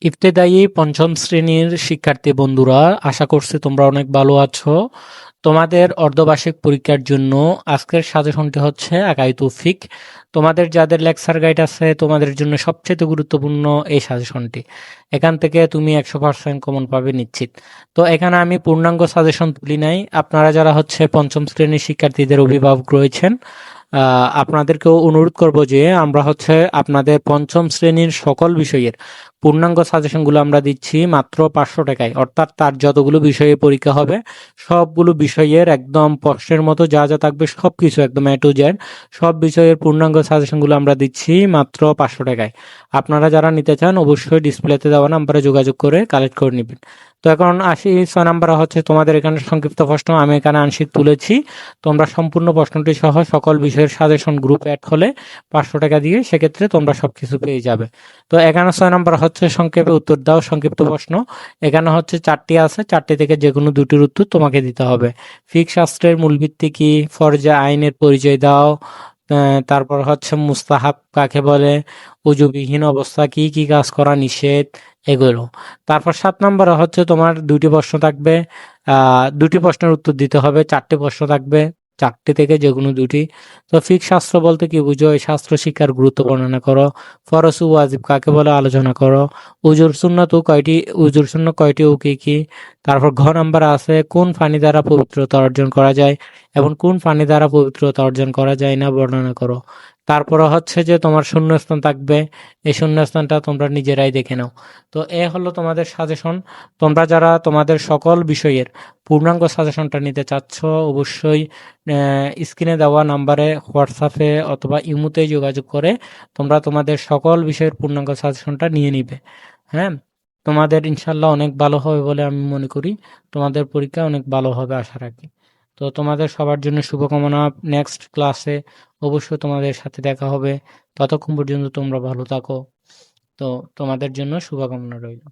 ইবতেদায়ী পঞ্চম শ্রেণীর শিক্ষার্থী বন্ধুরা, আশা করছি তোমরা অনেক ভালো আছো। তোমাদের অর্ধবার্ষিক পরীক্ষার জন্য আজকের সাজেশনটি হচ্ছে আকাই তৌফিক। তোমাদের যাদের লেকচার গাইড আছে তোমাদের জন্য সবচেয়ে গুরুত্বপূর্ণ এই সাজেশনটি। এখান থেকে তুমি 100% কমন পাবে নিশ্চিত। তো এখানে আমি পূর্ণাঙ্গ সাজেশন তুলি নাই। আপনারা যারা হচ্ছে পঞ্চম শ্রেণীর শিক্ষার্থীদের অভিভাবক রয়েছেন, আপনাদেরকেও অনুরোধ করব যে আমরা হচ্ছে আপনাদের পঞ্চম শ্রেণীর সকল বিষয়ের পূর্ণাঙ্গ সাজেশনগুলো আমরা দিচ্ছি মাত্র 500 টাকায়। অর্থাৎ তার যতগুলো বিষয়ে পরীক্ষা হবে সবগুলো বিষয়ের একদম প্রশ্নের মতো যা যা থাকবে সবকিছু একদম এ টু জেড সব বিষয়ের পূর্ণাঙ্গ সাজেশনগুলো আমরা দিচ্ছি মাত্র 500 টাকায়। আপনারা যারা নিতে চান অবশ্যই ডিসপ্লেতে দেওয়া নাম্বারে যোগাযোগ করে কালেক্ট করে নেবেন। তো এখন আসি 6 নাম্বার হচ্ছে তোমাদের এখানে সংক্ষিপ্ত প্রশ্ন। আমি এখানে আংশিক তুলেছি। তোমরা সম্পূর্ণ প্রশ্নটি সহ সকল বিষয়ের সাজেশন গ্রুপ অ্যাড হলে 500 টাকা দিয়ে সেক্ষেত্রে তোমরা সবকিছু পেয়ে যাবে। তো এখানে 6 নাম্বার হচ্ছে সংক্ষেপে উত্তর দাও, সংক্ষিপ্ত প্রশ্ন। এখানে হচ্ছে 4টি আছে, 4টি থেকে যে কোনো 2টির উত্তর তোমাকে দিতে হবে। ফিকহ শাস্ত্রের মূল ভিত্তি কি, ফরজে আইনের পরিচয় দাও, তারপর হচ্ছে মুস্তাহাব কাকে বলে, উজুবিহীন অবস্থা কি কি কাজ করা নিষেধ, এগুলো। তারপর 7 নম্বরে হচ্ছে তোমার 2টি প্রশ্ন থাকবে। 2টি প্রশ্নের উত্তর দিতে হবে, 4টি প্রশ্ন থাকবে, 4টি থেকে যে কোনো 2টি। তো ফিকহ শাস্ত্র বলতে কি বুঝো, এই শাস্ত্র শিক্ষার গুরুত্ব বর্ণনা করো। ফরজ ও ওয়াজিব কাকে বলে আলোচনা করো। উজুর সুন্নাত কয়টি ও কি কি। তারপর ঘ নাম্বার আছে কোন পানি দ্বারা পবিত্রতা অর্জন করা যায় এবং কোন পানি দ্বারা পবিত্রতা অর্জন করা যায় না বর্ণনা করো। তারপরে হচ্ছে যে তোমার শূন্যস্থান থাকবে, এই শূন্যস্থানটা তোমরা নিজেরাই দেখে নাও। তো এ হলো তোমাদের সাজেশন। তোমরা যারা তোমাদের সকল বিষয়ের পূর্ণাঙ্গ সাজেশনটা নিতে চাচ্ছ অবশ্যই স্ক্রিনে দেওয়া নাম্বারে হোয়াটসঅ্যাপে অথবা ইমোতে যোগাযোগ করে তোমরা তোমাদের সকল বিষয়ের পূর্ণাঙ্গ সাজেশনটা নিয়ে নিবে। হ্যাঁ, তোমাদের ইনশাল্লাহ অনেক ভালো হবে বলে আমি মনে করি। তোমাদের পরীক্ষা অনেক ভালো হবে আশা রাখি। তো তোমাদের সবার জন্য শুভকামনা। নেক্সট ক্লাসে অবশ্যই তোমাদের সাথে দেখা হবে। ততক্ষণ পর্যন্ত তোমরা ভালো থাকো। তো তোমাদের জন্য শুভকামনা রইল।